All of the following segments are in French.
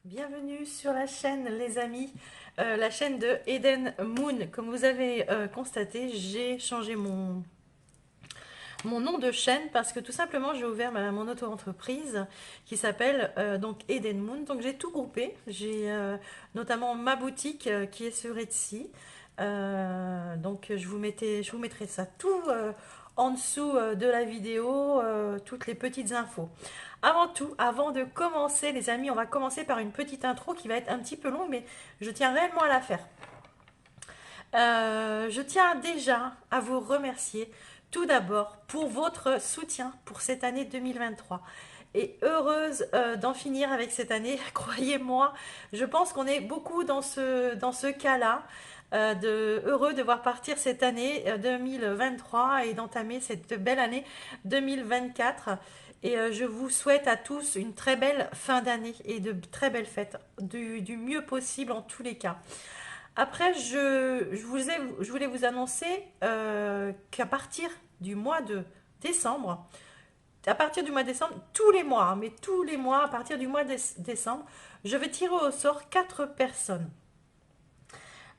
Bienvenue sur la chaîne les amis, la chaîne de Eden Moon. Comme vous avez constaté, j'ai changé mon nom de chaîne parce que tout simplement j'ai ouvert mon auto-entreprise qui s'appelle donc Eden Moon. Donc j'ai tout groupé, j'ai notamment ma boutique qui est sur Etsy. Donc je vous mettrai ça tout en dessous de la vidéo, toutes les petites infos. Avant tout, avant de commencer, les amis, on va commencer par une petite intro qui va être un petit peu longue, mais je tiens réellement à la faire. Je tiens déjà à vous remercier tout d'abord pour votre soutien pour cette année 2023. Et heureuse d'en finir avec cette année, croyez-moi, je pense qu'on est beaucoup dans ce cas-là, heureux de voir partir cette année 2023 et d'entamer cette belle année 2024. Et je vous souhaite à tous une très belle fin d'année et de très belles fêtes, du mieux possible en tous les cas. Après, je voulais vous annoncer qu'à partir du mois de décembre, à partir du mois de décembre, tous les mois, hein, mais tous les mois, à partir du mois de décembre, je vais tirer au sort 4 personnes.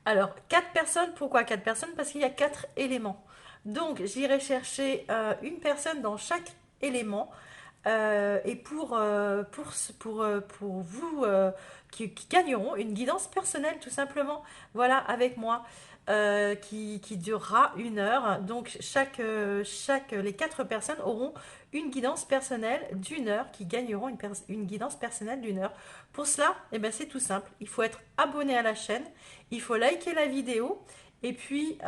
Alors, 4 personnes, pourquoi 4 personnes? Parce qu'il y a 4 éléments. Donc, j'irai chercher une personne dans chaque élément. Et pour vous qui gagneront une guidance personnelle, tout simplement, voilà, avec moi, qui durera 1 heure. Donc, les 4 personnes auront une guidance personnelle d'1 heure, qui gagneront une guidance personnelle d'1 heure. Pour cela, eh ben, c'est tout simple. Il faut être abonné à la chaîne, il faut liker la vidéo, et puis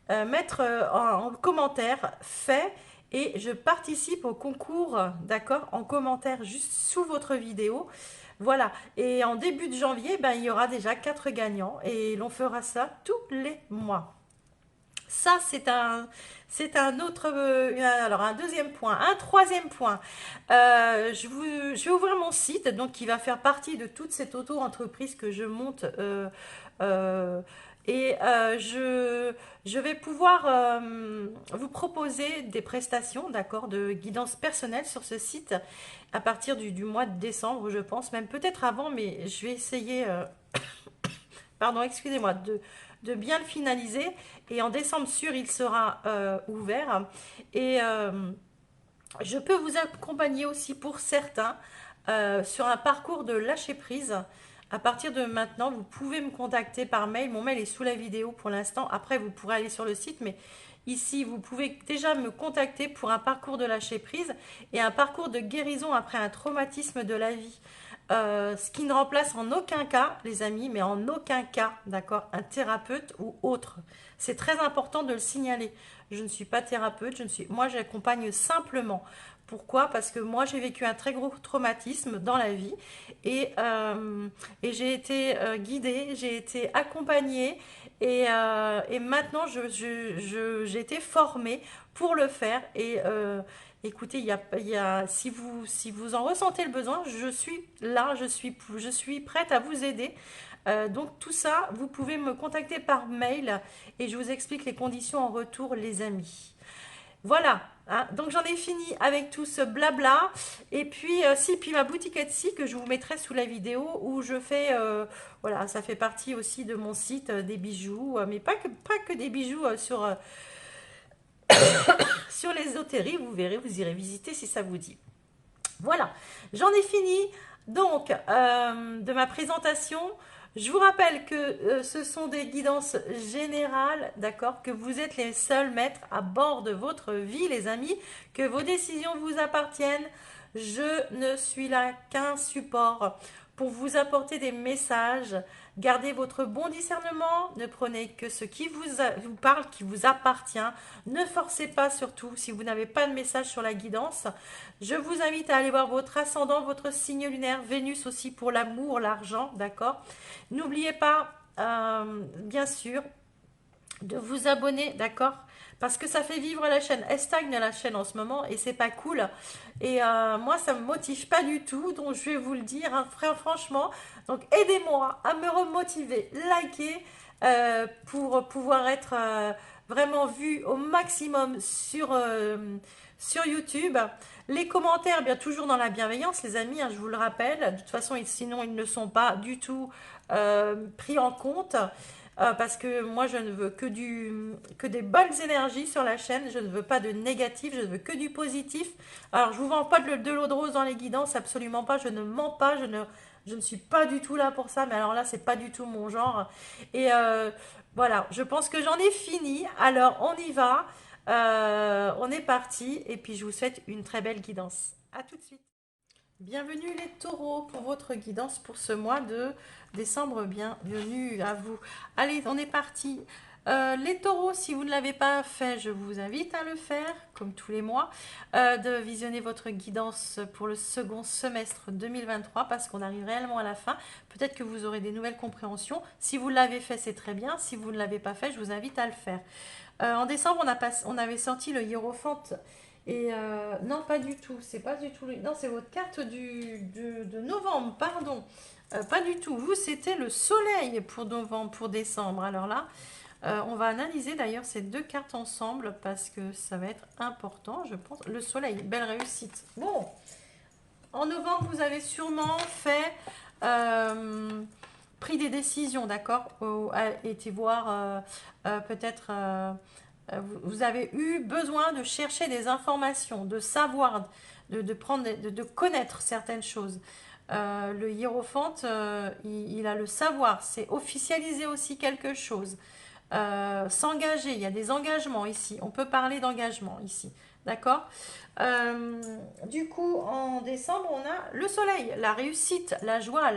mettre en commentaire fait et je participe au concours, d'accord, en commentaire juste sous votre vidéo. Voilà, et en début de janvier, ben, il y aura déjà 4 gagnants et l'on fera ça tous les mois. Ça, c'est un autre, alors un deuxième point. Un troisième point, je vais ouvrir mon site, donc qui va faire partie de toute cette auto-entreprise que je monte. Et je vais pouvoir vous proposer des prestations, d'accord, de guidance personnelle sur ce site à partir du mois de décembre, je pense, même peut-être avant, mais je vais essayer, pardon, excusez-moi, de bien le finaliser. Et en décembre sûr, il sera ouvert. Et je peux vous accompagner aussi pour certains sur un parcours de lâcher prise. À partir de maintenant, vous pouvez me contacter par mail. Mon mail est sous la vidéo pour l'instant. Après, vous pourrez aller sur le site, mais ici, vous pouvez déjà me contacter pour un parcours de lâcher prise et un parcours de guérison après un traumatisme de la vie. Ce qui ne remplace en aucun cas, les amis, mais en aucun cas, d'accord, un thérapeute ou autre. C'est très important de le signaler. Je ne suis pas thérapeute, moi j'accompagne simplement. Pourquoi? Parce que moi j'ai vécu un très gros traumatisme dans la vie et j'ai été guidée, j'ai été accompagnée et maintenant j'ai été formée pour le faire et écoutez, si vous en ressentez le besoin, je suis là, je suis prête à vous aider. Donc tout ça, vous pouvez me contacter par mail et je vous explique les conditions en retour, les amis. Voilà, hein, donc j'en ai fini avec tout ce blabla. Et puis, puis ma boutique Etsy que je vous mettrai sous la vidéo où je fais, voilà, ça fait partie aussi de mon site des bijoux, mais pas que des bijoux sur l'ésotérie. Vous verrez, vous irez visiter si ça vous dit. Voilà, j'en ai fini donc de ma présentation. Je vous rappelle que ce sont des guidances générales, d'accord, que vous êtes les seuls maîtres à bord de votre vie, les amis, que vos décisions vous appartiennent. Je ne suis là qu'un support pour vous apporter des messages. Gardez votre bon discernement, ne prenez que ce qui vous parle, qui vous appartient. Ne forcez pas surtout si vous n'avez pas de message sur la guidance. Je vous invite à aller voir votre ascendant, votre signe lunaire, Vénus aussi pour l'amour, l'argent, d'accord. N'oubliez pas, bien sûr, de vous abonner, d'accord, parce que ça fait vivre la chaîne. Elle stagne la chaîne en ce moment et c'est pas cool. Et moi, ça me motive pas du tout, donc je vais vous le dire, hein, franchement. Donc aidez-moi à me remotiver, likez pour pouvoir être vraiment vu au maximum sur YouTube. Les commentaires, bien toujours dans la bienveillance, les amis, hein, je vous le rappelle. De toute façon, sinon, ils ne sont pas du tout pris en compte. Parce que moi, je ne veux que des bonnes énergies sur la chaîne. Je ne veux pas de négatif, je ne veux que du positif. Alors, je vous vends pas de l'eau de rose dans les guidances, absolument pas. Je ne mens pas, je ne suis pas du tout là pour ça. Mais alors là, c'est pas du tout mon genre. Et voilà, je pense que j'en ai fini. Alors, on y va. On est parti. Et puis, je vous souhaite une très belle guidance. À tout de suite. Bienvenue les taureaux pour votre guidance pour ce mois de décembre. Bienvenue à vous. Allez, on est parti. Les taureaux, si vous ne l'avez pas fait, je vous invite à le faire, comme tous les mois, de visionner votre guidance pour le second semestre 2023 parce qu'on arrive réellement à la fin. Peut-être que vous aurez des nouvelles compréhensions. Si vous l'avez fait, c'est très bien. Si vous ne l'avez pas fait, je vous invite à le faire. En décembre, on avait sorti le hiérophante. Et non, pas du tout. C'est pas du tout. Non, c'est votre carte de novembre, pardon. Pas du tout. Vous, c'était le soleil pour novembre, pour décembre. Alors là, on va analyser d'ailleurs ces deux cartes ensemble parce que ça va être important, je pense. Le soleil, belle réussite. Bon, en novembre, vous avez sûrement fait, pris des décisions, d'accord? Été voir peut-être. Vous avez eu besoin de chercher des informations, de savoir, prendre, de connaître certaines choses. Le hiérophante, il a le savoir, c'est officialiser aussi quelque chose. S'engager, il y a des engagements ici. On peut parler d'engagement ici. D'accord. Du coup, en décembre, on a le soleil, la réussite, la joie.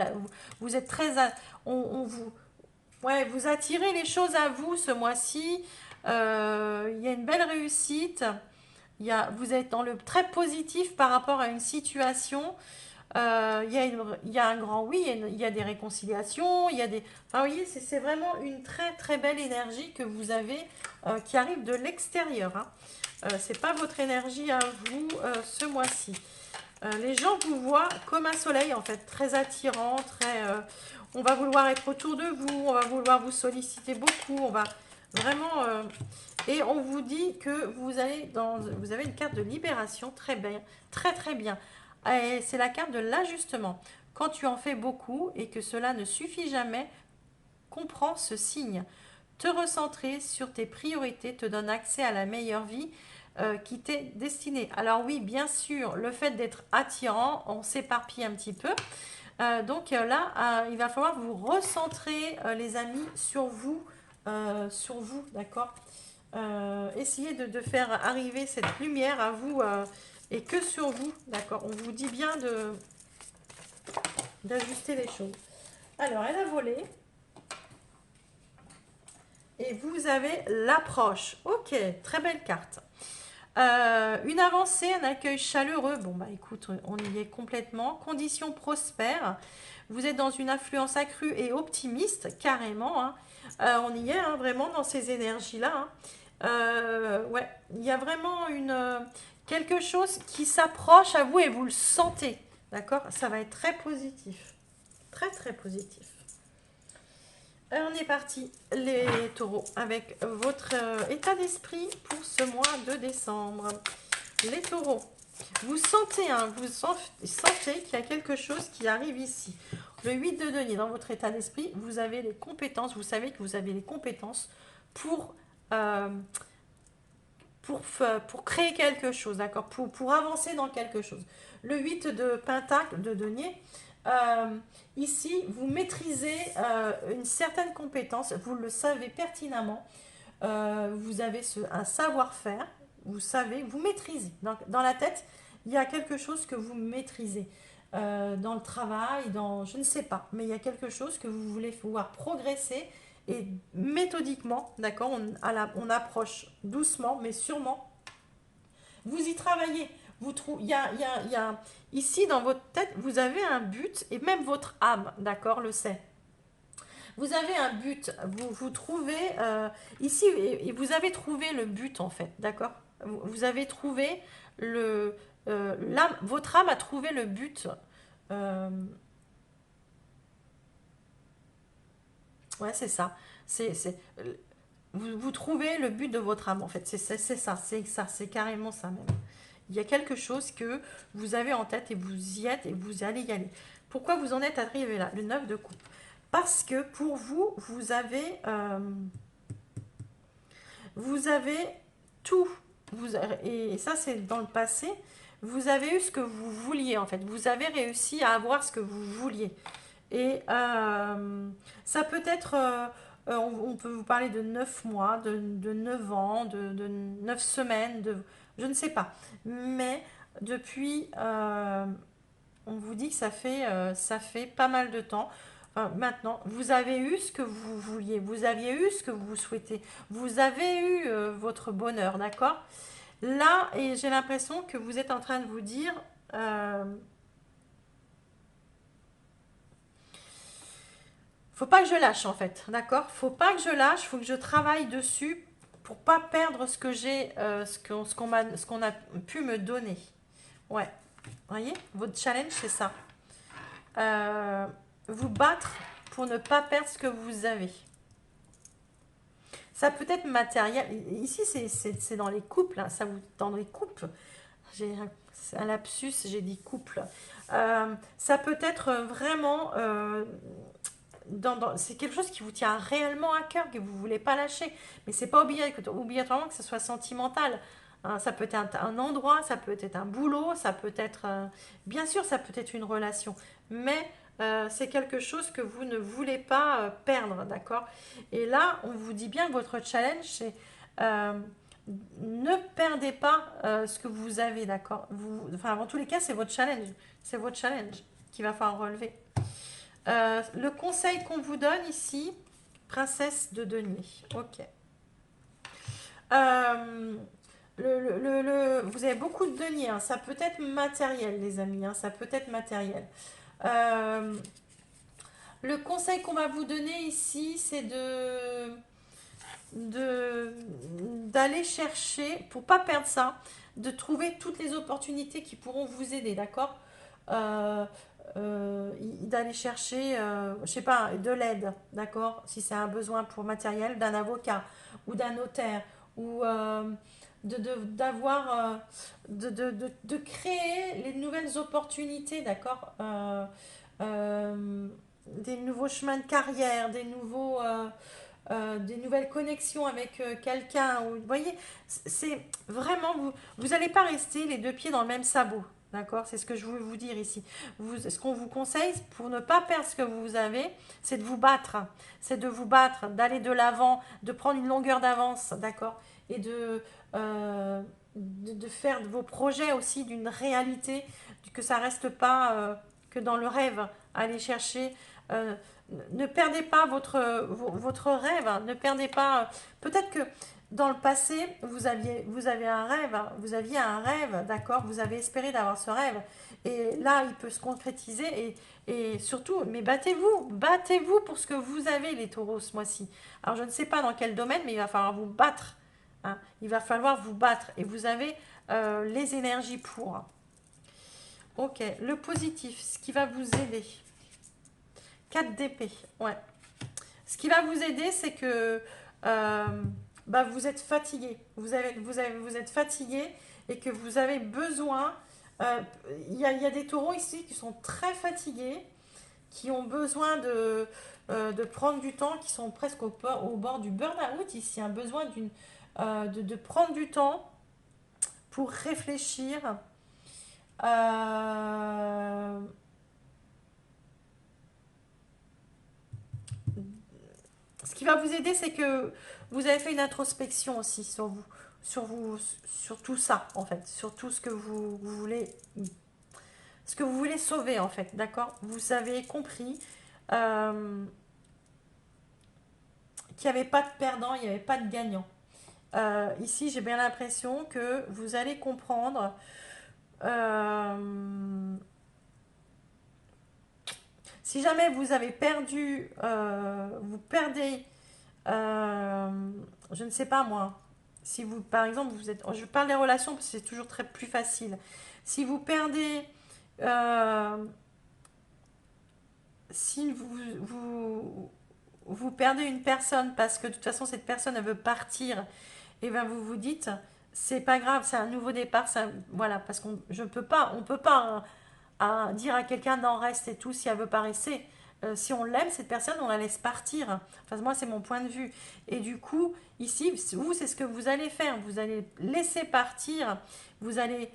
Vous êtes très. On vous, ouais, vous attirez les choses à vous ce mois-ci. Il y a une belle réussite. Vous êtes dans le très positif par rapport à une situation. Il y a un grand oui, il y a des réconciliations, il y a des... Enfin, vous voyez, c'est vraiment une très très belle énergie que vous avez qui arrive de l'extérieur. Hein. C'est pas votre énergie à vous ce mois-ci. Les gens vous voient comme un soleil en fait, très attirant, très... on va vouloir être autour de vous, on va vouloir vous solliciter beaucoup, on va vraiment... et on vous dit que vous avez une carte de libération très bien, très très bien. Et c'est la carte de l'ajustement. Quand tu en fais beaucoup et que cela ne suffit jamais, comprends ce signe. Te recentrer sur tes priorités te donne accès à la meilleure vie qui t'est destinée. Alors oui, bien sûr, le fait d'être attirant, on s'éparpille un petit peu. Donc là, il va falloir vous recentrer, les amis, sur vous, d'accord. Essayez de faire arriver cette lumière à vous et que sur vous, d'accord. On vous dit bien d'ajuster les choses. Alors, elle a volé. Et vous avez l'approche. Ok, très belle carte. Une avancée, un accueil chaleureux. Bon, bah écoute, on y est complètement. Conditions prospères. Vous êtes dans une influence accrue et optimiste, carrément. Hein. On y est hein, vraiment dans ces énergies-là. Hein. Ouais, il y a vraiment quelque chose qui s'approche à vous et vous le sentez. D'accord. Ça va être très positif. Très, très positif. On est parti, les taureaux, avec votre état d'esprit pour ce mois de décembre. Les taureaux, vous sentez, hein, sentez qu'il y a quelque chose qui arrive ici. Le 8 de denier, dans votre état d'esprit, vous avez les compétences, vous savez que vous avez les compétences pour, euh, pour créer quelque chose, d'accord, pour avancer dans quelque chose. Le 8 de pentacle, de denier, ici, vous maîtrisez une certaine compétence, vous le savez pertinemment, vous avez un savoir-faire, vous savez, vous maîtrisez. Donc, dans la tête, il y a quelque chose que vous maîtrisez. Dans le travail, je ne sais pas, mais il y a quelque chose que vous voulez pouvoir progresser et méthodiquement, d'accord, on approche doucement, mais sûrement, vous y travaillez. Vous trouvez, ici dans votre tête, vous avez un but et même votre âme, d'accord, le sait. Vous avez un but, vous trouvez ici et vous avez trouvé le but en fait, d'accord. Vous avez trouvé votre âme a trouvé le but. Euh, ouais, c'est ça. C'est vous trouvez le but de votre âme, en fait. C'est ça, c'est carrément ça même. Il y a quelque chose que vous avez en tête et vous y êtes et vous allez y aller. Pourquoi vous en êtes arrivé là, le 9 de coupe? Parce que pour vous, vous avez tout. Et ça, c'est dans le passé. Vous avez eu ce que vous vouliez, en fait. Vous avez réussi à avoir ce que vous vouliez. Et ça peut être, on peut vous parler de 9 mois, de 9 ans, de 9 semaines, je ne sais pas. Mais depuis, on vous dit que ça fait pas mal de temps. Enfin, maintenant, vous avez eu ce que vous vouliez, vous aviez eu ce que vous souhaitez, vous avez eu votre bonheur, d'accord? Là, et j'ai l'impression que vous êtes en train de vous dire, euh, faut pas que je lâche en fait, d'accord? Faut pas que je lâche, faut que je travaille dessus pour pas perdre ce que j'ai, ce qu'on a pu me donner. Ouais, voyez, votre challenge c'est ça. Euh, Vous battre pour ne pas perdre ce que vous avez. Ça peut être matériel. Ici, c'est dans les couples. Hein, dans les couples. J'ai un lapsus, j'ai dit couple. Ça peut être vraiment c'est quelque chose qui vous tient réellement à cœur, que vous ne voulez pas lâcher. Mais c'est pas obligatoirement que ce soit sentimental. Hein, ça peut être un endroit, ça peut être un boulot, ça peut être... bien sûr, ça peut être une relation. Mais c'est quelque chose que vous ne voulez pas perdre, d'accord? Et là, on vous dit bien que votre challenge, c'est... euh, ne perdez pas ce que vous avez, d'accord? Enfin, en tous les cas, c'est votre challenge. C'est votre challenge qu'il va falloir relever. Le conseil qu'on vous donne ici, princesse de denier. Ok. Euh, vous avez beaucoup de deniers. Hein. Ça peut être matériel, les amis. Hein. Ça peut être matériel. Euh, le conseil qu'on va vous donner ici, c'est de d'aller chercher, pour pas perdre ça, de trouver toutes les opportunités qui pourront vous aider, d'accord? Euh, D'aller chercher, je sais pas, de l'aide, d'accord? Si c'est un besoin pour matériel, d'un avocat ou d'un notaire, ou d'avoir, de créer les nouvelles opportunités, d'accord? Des nouveaux chemins de carrière, des nouvelles connexions avec quelqu'un. Vous voyez, c'est vraiment, vous n'allez pas rester les deux pieds dans le même sabot. D'accord? C'est ce que je veux vous dire ici. Ce qu'on vous conseille pour ne pas perdre ce que vous avez, c'est de vous battre. C'est de vous battre, d'aller de l'avant, de prendre une longueur d'avance. D'accord? Et de faire de vos projets aussi d'une réalité, que ça reste pas que dans le rêve. Aller chercher. euh, ne perdez pas votre rêve, hein. Ne perdez pas. Peut-être que dans le passé, vous avez un rêve, hein. Vous aviez un rêve, d'accord? Vous avez espéré d'avoir ce rêve. Et là, il peut se concrétiser. Et surtout, mais battez-vous pour ce que vous avez, les taureaux, ce mois-ci. Alors, je ne sais pas dans quel domaine, mais il va falloir vous battre. Hein. Il va falloir vous battre. Et vous avez les énergies pour. Ok, le positif, ce qui va vous aider. 4 d'épée, ouais. Ce qui va vous aider, c'est que bah, vous êtes fatigué. Vous êtes fatigué et que vous avez besoin. Il y a des taureaux ici qui sont très fatigués, qui ont besoin de prendre du temps, qui sont presque au bord du burn-out ici. Un besoin de prendre du temps pour réfléchir. Euh, Ce qui va vous aider, c'est que vous avez fait une introspection aussi sur vous, sur tout ça en fait, sur tout ce que vous voulez sauver en fait, d'accord? Vous avez compris euh, qu'il n'y avait pas de perdant, il n'y avait pas de gagnant. Ici, j'ai bien l'impression que vous allez comprendre. euh, Si jamais vous avez perdu, vous perdez je ne sais pas moi. Si vous, par exemple, vous êtes, je parle des relations parce que c'est toujours très plus facile. Si vous perdez, euh, si vous, vous perdez une personne parce que de toute façon cette personne elle veut partir, et bien vous vous dites, c'est pas grave, c'est un nouveau départ, voilà, parce qu'on je peux pas, on peut pas hein, dire à quelqu'un d'en reste et tout si elle veut pas rester. Si on l'aime, cette personne, on la laisse partir. Enfin, moi, c'est mon point de vue. Et du coup, ici, vous, c'est ce que vous allez faire. Vous allez laisser partir. Vous allez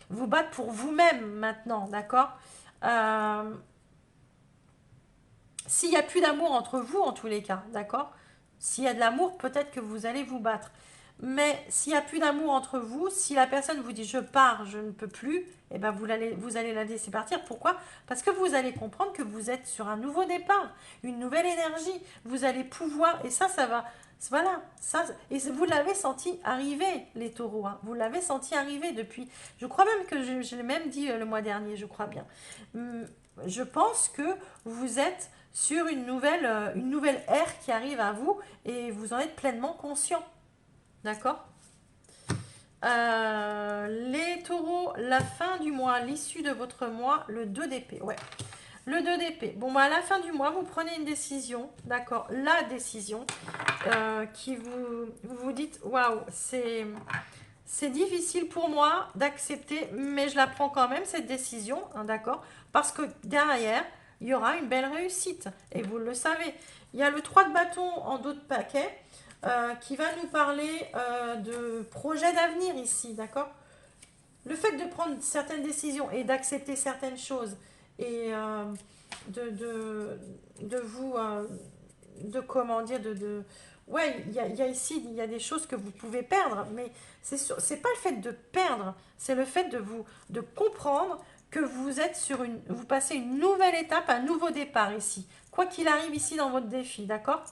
vous battre pour vous-même maintenant, d'accord. Euh, S'il n'y a plus d'amour entre vous, en tous les cas, d'accord? S'il y a de l'amour, peut-être que vous allez vous battre. Mais s'il n'y a plus d'amour entre vous, si la personne vous dit je pars, je ne peux plus, eh ben vous allez la laisser partir. Pourquoi? Parce que vous allez comprendre que vous êtes sur un nouveau départ, une nouvelle énergie. Vous allez pouvoir, et ça va, voilà, ça, et vous l'avez senti arriver, les taureaux, hein. Vous l'avez senti arriver depuis, je crois même que je l'ai même dit le mois dernier, je crois bien. Hum, Je pense que vous êtes sur une nouvelle ère qui arrive à vous et vous en êtes pleinement conscient. D'accord. Les taureaux, la fin du mois, l'issue de votre mois, le 2 d'épée. Ouais. Le 2 d'épée. Bon, bah, à la fin du mois, vous prenez une décision. D'accord. La décision qui vous dites, waouh, c'est difficile pour moi d'accepter, mais je la prends quand même, cette décision. Hein, d'accord. Parce que derrière, il y aura une belle réussite. Et vous le savez. Il y a le 3 de bâton en dos de paquet qui va nous parler de projets d'avenir ici, d'accord. Le fait de prendre certaines décisions et d'accepter certaines choses et de, de, de vous, comment dire, ouais, il y a ici, il y a des choses que vous pouvez perdre, mais c'est pas le fait de perdre, c'est le fait de comprendre que vous êtes vous passez une nouvelle étape, un nouveau départ ici, quoi qu'il arrive ici dans votre défi, d'accord.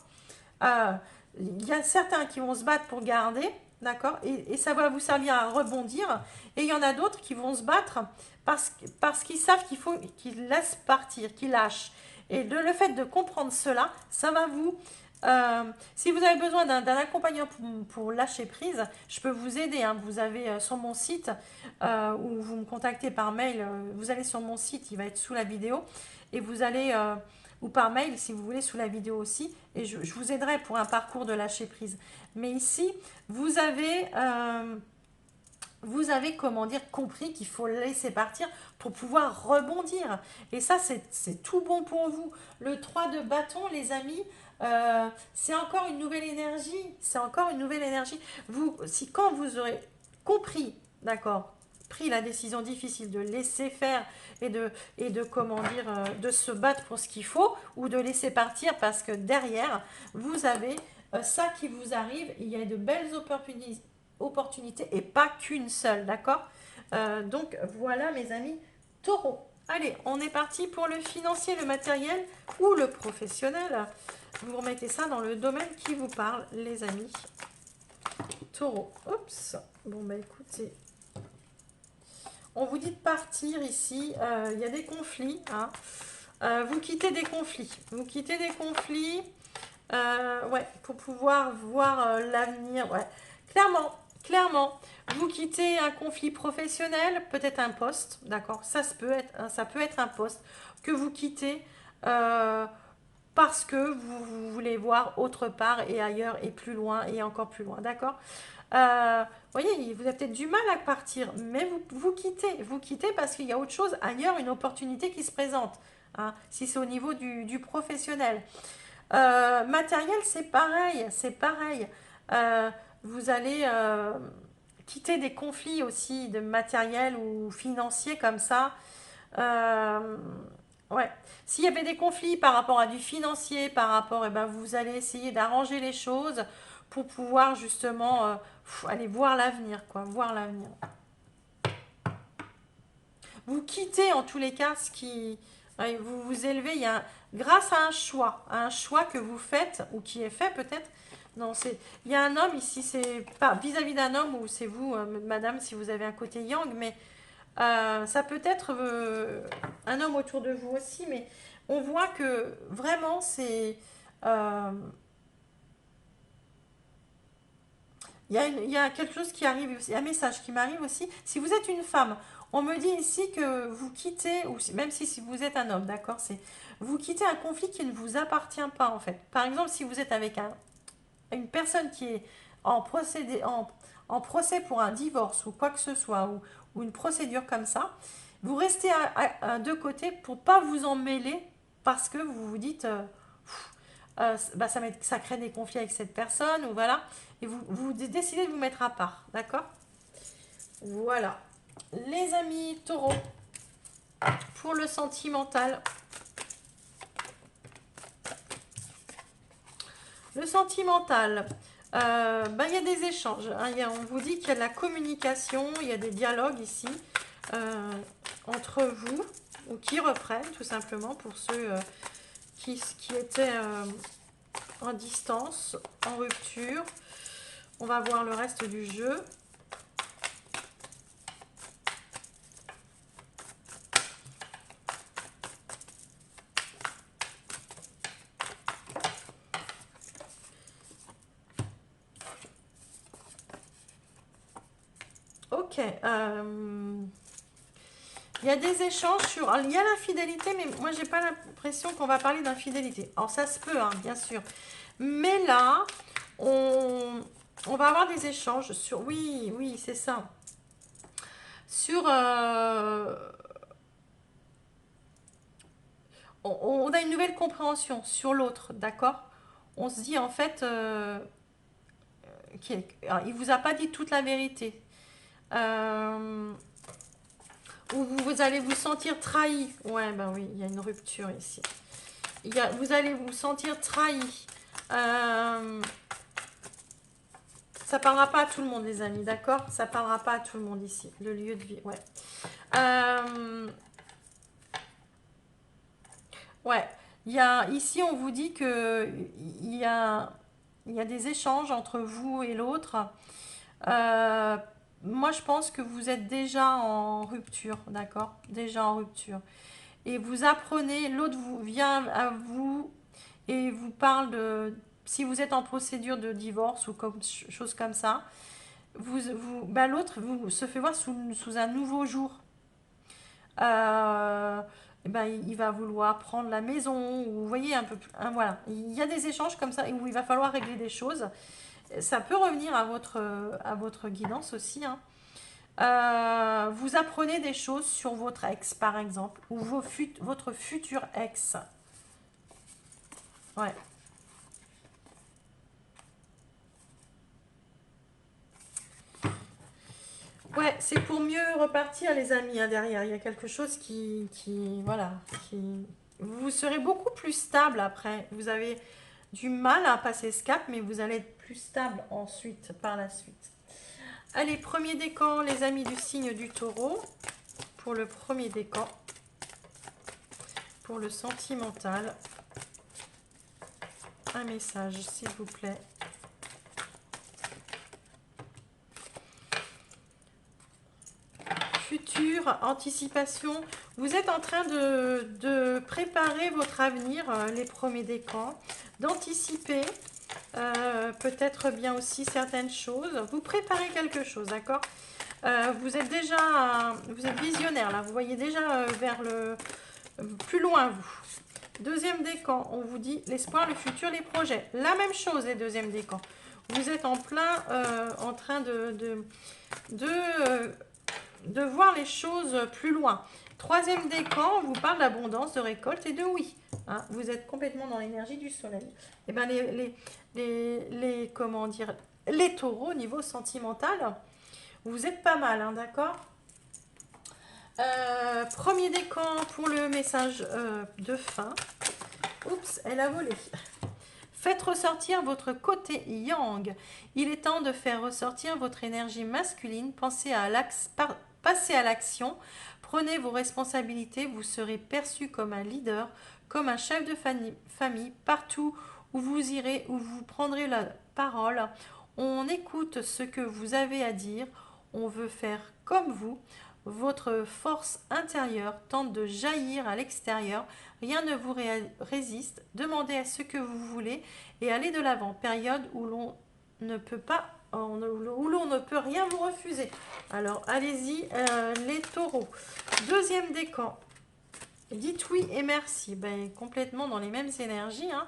euh, il y a certains qui vont se battre pour garder, d'accord, et ça va vous servir à rebondir. Et il y en a d'autres qui vont se battre parce qu'ils savent qu'il faut qu'ils laissent partir, qu'ils lâchent. Et le fait de comprendre cela, ça va vous... si vous avez besoin d'un accompagnant pour lâcher prise, je peux vous aider. Hein. Vous avez sur mon site, ou vous me contactez par mail, vous allez sur mon site, il va être sous la vidéo, et vous allez ou par mail si vous voulez sous la vidéo aussi, et je vous aiderai pour un parcours de lâcher prise. Mais ici, vous avez comment dire, compris qu'il faut laisser partir pour pouvoir rebondir. Et ça, c'est tout bon pour vous. Le 3 de bâton, les amis, c'est encore une nouvelle énergie. C'est encore une nouvelle énergie. Si quand vous aurez compris, d'accord, pris la décision difficile de laisser faire et de comment dire, de se battre pour ce qu'il faut ou de laisser partir parce que derrière, vous avez ça qui vous arrive. Il y a de belles opportunités et pas qu'une seule, d'accord. Donc voilà mes amis taureaux. Allez, on est parti pour le financier, le matériel ou le professionnel. Vous remettez ça dans le domaine qui vous parle, les amis taureaux. Oups. Bon, bah écoutez, on vous dit de partir ici. Il y a des conflits. Hein. Vous quittez des conflits. Vous quittez des conflits. Ouais, pour pouvoir voir l'avenir. Ouais, clairement, clairement. Vous quittez un conflit professionnel, peut-être un poste, d'accord. Ça peut être un poste que vous quittez parce que vous voulez voir autre part et ailleurs et plus loin et encore plus loin, d'accord. Voyez, vous avez peut-être du mal à partir, mais vous quittez parce qu'il y a autre chose ailleurs, une opportunité qui se présente. Hein, si c'est au niveau du professionnel. Matériel, c'est pareil, c'est pareil. Vous allez quitter des conflits aussi de matériel ou financier comme ça. Euh, ouais. S'il y avait des conflits par rapport à du financier, par rapport, eh ben, vous allez essayer d'arranger les choses pour pouvoir justement aller voir l'avenir, quoi, voir l'avenir. Vous quittez en tous les cas ce qui, ouais, vous vous élevez, grâce à un choix que vous faites ou qui est fait peut-être. Non, il y a un homme ici, c'est pas vis-à-vis d'un homme ou c'est vous, madame, si vous avez un côté yang, mais ça peut être un homme autour de vous aussi, mais on voit que vraiment euh, il y a quelque chose qui arrive, un message qui m'arrive aussi. Si vous êtes une femme, On me dit ici que vous quittez, ou même si vous êtes un homme, d'accord, c'est vous quittez un conflit qui ne vous appartient pas en fait. Par exemple, si vous êtes avec une personne qui est en procès pour un divorce ou quoi que ce soit, ou une procédure comme ça, vous restez de côté pour pas vous en mêler parce que vous vous dites bah, ça crée des conflits avec cette personne ou voilà, et vous décidez de vous mettre à part, d'accord? Voilà. Les amis taureaux, pour le sentimental. Le sentimental, ben, il y a des échanges, hein, on vous dit qu'il y a de la communication, il y a des dialogues ici entre vous, ou qui reprennent tout simplement pour ceux qui étaient en distance, en rupture. On va voir le reste du jeu. Ok. Il y a des échanges sur... Alors, il y a l'infidélité, mais moi, j'ai pas l'impression qu'on va parler d'infidélité. Alors, ça se peut, hein, bien sûr. Mais là, on va avoir des échanges sur... Oui, oui, c'est ça. Sur... on a une nouvelle compréhension sur l'autre, d'accord? On se dit, en fait, alors, il vous a pas dit toute la vérité. Euh, ou vous allez vous sentir trahi. Ouais, ben oui, il y a une rupture ici. Vous allez vous sentir trahi. Euh, ça parlera pas à tout le monde, les amis, d'accord? Ça parlera pas à tout le monde ici. Le lieu de vie, ouais. Ouais. Ici, on vous dit que il y a des échanges entre vous et l'autre. Euh, Moi, je pense que vous êtes déjà en rupture, d'accord? Déjà en rupture. Et vous apprenez, l'autre vient à vous et vous parle de, si vous êtes en procédure de divorce ou chose comme ça, bah, l'autre se fait voir sous un nouveau jour. Et ben, il va vouloir prendre la maison, ou vous voyez un peu, voilà. Il y a des échanges comme ça où il va falloir régler des choses. Ça peut revenir à votre guidance aussi, hein. Vous apprenez des choses sur votre ex, par exemple, ou votre futur ex. Ouais. Ouais, c'est pour mieux repartir, les amis, hein, derrière. Il y a quelque chose voilà, vous serez beaucoup plus stable après. Vous avez du mal à passer ce cap, mais vous allez être plus stable ensuite, par la suite. Allez, premier décan, les amis du signe du taureau. Pour le premier décan. Pour le sentimental. Un message, s'il vous plaît. Futur, anticipation. Vous êtes en train de préparer votre avenir, les premiers décans, d'anticiper peut-être bien aussi certaines choses. Vous préparez quelque chose, d'accord? Vous êtes déjà, vous êtes visionnaire là, vous voyez déjà vers le plus loin vous. Deuxième décan, on vous dit l'espoir, le futur, les projets. La même chose les deuxièmes décans. Vous êtes en plein en train de voir les choses plus loin. Troisième décan, on vous parle d'abondance, de récolte et de oui. Hein, vous êtes complètement dans l'énergie du soleil. Et ben comment dire, les taureaux au niveau sentimental, vous êtes pas mal, hein, d'accord? Premier décan pour le message de fin. Oups, elle a volé. Faites ressortir votre côté yang. Il est temps de faire ressortir votre énergie masculine. Passez à l'action. Prenez vos responsabilités. Vous serez perçu comme un leader, comme un chef de famille. Partout où vous irez, où vous prendrez la parole, on écoute ce que vous avez à dire. On veut faire comme vous. Votre force intérieure tente de jaillir à l'extérieur. Rien ne vous résiste. Demandez à ce que vous voulez et allez de l'avant. Période où l'on ne peut pas où l'on ne peut rien vous refuser. Alors, allez-y, les taureaux. Deuxième décan. Dites oui et merci. Ben, complètement dans les mêmes énergies, hein.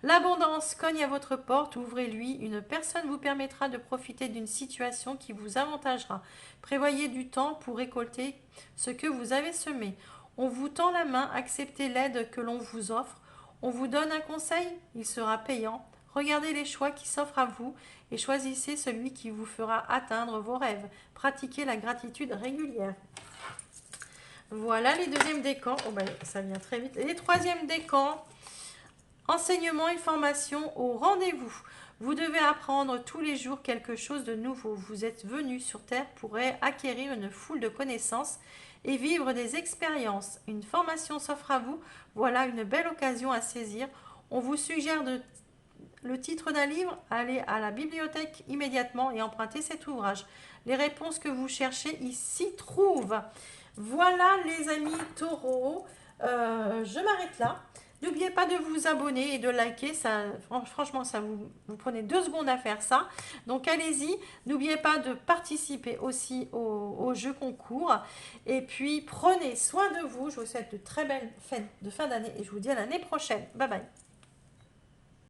L'abondance cogne à votre porte, ouvrez-lui. Une personne vous permettra de profiter d'une situation qui vous avantagera. Prévoyez du temps pour récolter ce que vous avez semé. On vous tend la main, acceptez l'aide que l'on vous offre. On vous donne un conseil, il sera payant. Regardez les choix qui s'offrent à vous et choisissez celui qui vous fera atteindre vos rêves. Pratiquez la gratitude régulière. Voilà les deuxièmes décans. Oh ben, ça vient très vite. Et les troisièmes décans. Enseignement et formation au rendez-vous. Vous devez apprendre tous les jours quelque chose de nouveau. Vous êtes venu sur Terre pour acquérir une foule de connaissances et vivre des expériences. Une formation s'offre à vous. Voilà une belle occasion à saisir. On vous suggère le titre d'un livre. Allez à la bibliothèque immédiatement et empruntez cet ouvrage. Les réponses que vous cherchez ici trouvent. Voilà les amis taureaux. Je m'arrête là. N'oubliez pas de vous abonner et de liker, ça, franchement, ça vous prenez 2 secondes à faire ça. Donc allez-y, n'oubliez pas de participer aussi au jeu concours. Et puis prenez soin de vous, je vous souhaite de très belles fêtes de fin d'année et je vous dis à l'année prochaine. Bye bye.